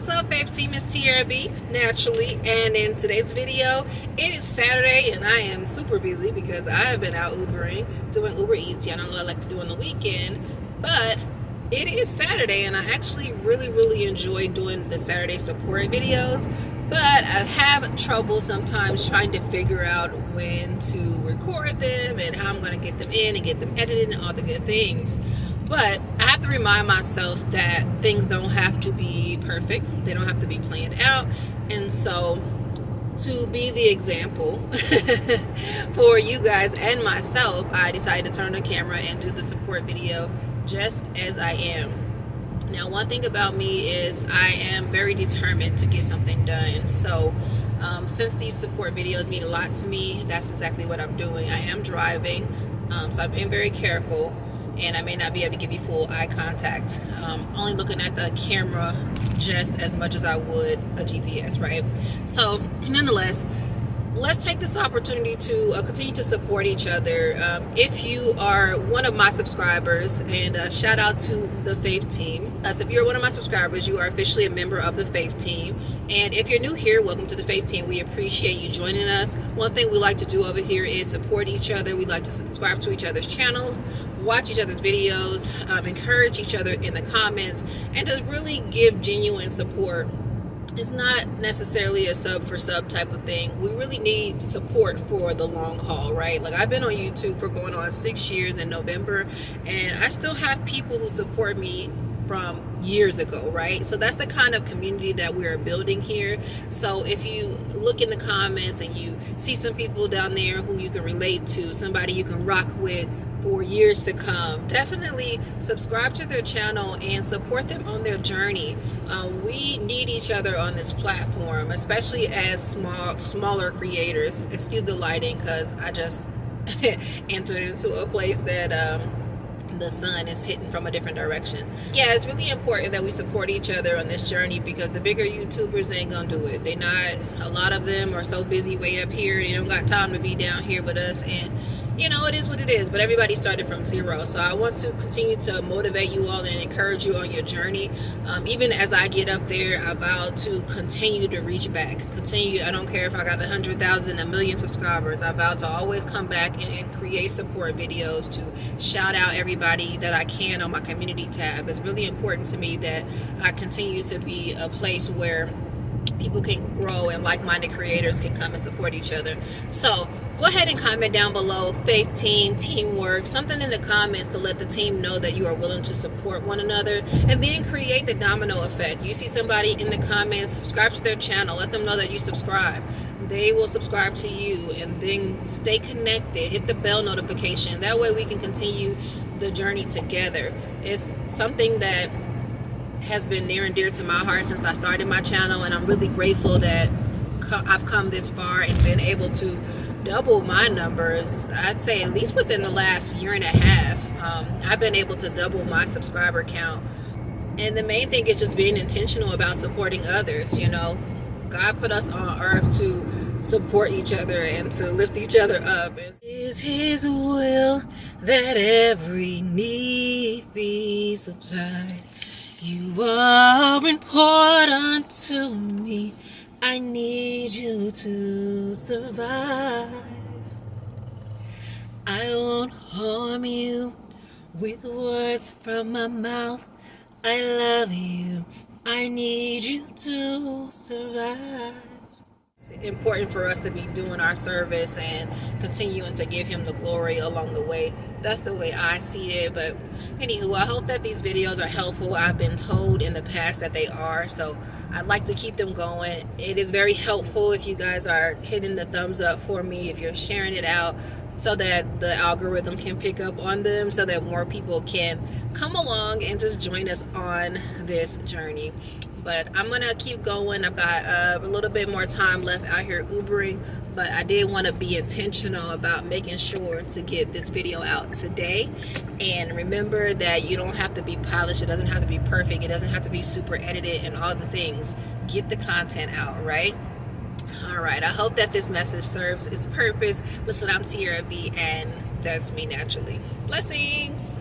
What's up, Faith Team? It's Tiara B, naturally, and in today's video, it is Saturday, and I am super busy because I have been out Ubering, doing Uber Eats. I don't know what I like to do on the weekend, but it is Saturday, and I actually really enjoy doing the Saturday support videos, but I have trouble sometimes trying to figure out when to record them and how I'm going to get them in and get them edited and all the good things. But I have to remind myself that things don't have to be perfect. They don't have to be planned out. And so to be the example for you guys and myself, I decided to turn the camera and do the support video just as I am. Now, one thing about me is I am very determined to get something done. So since these support videos mean a lot to me, that's exactly what I'm doing. I am driving, so I'm being very careful. And I may not be able to give you full eye contact, only looking at the camera just as much as I would a GPS, right? So nonetheless, let's take this opportunity to continue to support each other. If you are one of my subscribers, and shout out to the Faith Team. So if you're one of my subscribers, you are officially a member of the Faith Team. And if you're new here, welcome to the Faith Team. We appreciate you joining us. One thing we like to do over here is support each other. We like to subscribe to each other's channels, watch each other's videos, encourage each other in the comments, and just really give genuine support. It's not necessarily a sub for sub type of thing. We really need support for the long haul, right? Like, I've been on YouTube for going on 6 years in November, and I still have people who support me from years ago, right? So that's the kind of community that we're building here. So if you look in the comments and you see some people down there who you can relate to, somebody you can rock with for years to come, definitely subscribe to their channel and support them on their journey. We need each other on this platform, especially as smaller creators. Excuse the lighting, because I just entered into a place that the sun is hitting from a different direction. Yeah, it's really important that we support each other on this journey, because the bigger YouTubers ain't gonna do it. They not, a lot of them are so busy way up here, they don't got time to be down here with us. And you know, it is what it is, but everybody started from zero. So I want to continue to motivate you all and encourage you on your journey. Even as I get up there, I vow to continue to reach back. I don't care if I got 100,000, a million subscribers. I vow to always come back and create support videos to shout out everybody that I can on my community tab. It's really important to me that I continue to be a place where people can grow and like-minded creators can come and support each other. So go ahead and comment down below, Faith Team, teamwork, something in the comments to let the team know that you are willing to support one another, and then create the domino effect. You see somebody in the comments, subscribe to their channel, let them know that you subscribe. They will subscribe to you, and then stay connected, hit the bell notification. That way we can continue the journey together. It's something that has been near and dear to my heart since I started my channel, and I'm really grateful that I've come this far and been able to double my numbers. I'd say at least within the last year and a half. I've been able to double my subscriber count, and the main thing is just being intentional about supporting others. You know, God put us on earth to support each other and to lift each other up. It is His will that every need be supplied. You are important to me. I need you to survive. I won't harm you with words from my mouth. I love you. I need you to survive. It's important for us to be doing our service and continuing to give Him the glory along the way. That's the way I see it. But anywho, I hope that these videos are helpful. I've been told in the past that they are, so I'd like to keep them going. It is very helpful if you guys are hitting the thumbs up for me, if you're sharing it out, so that the algorithm can pick up on them, so that more people can come along and just join us on this journey. But I'm gonna keep going. I've got a little bit more time left out here Ubering, but I did want to be intentional about making sure to get this video out today. And remember that you don't have to be polished, it doesn't have to be perfect, it doesn't have to be super edited and all the things. Get the content out, right? All right, I hope that this message serves its purpose. Listen, I'm Tiara B, and that's me naturally. Blessings.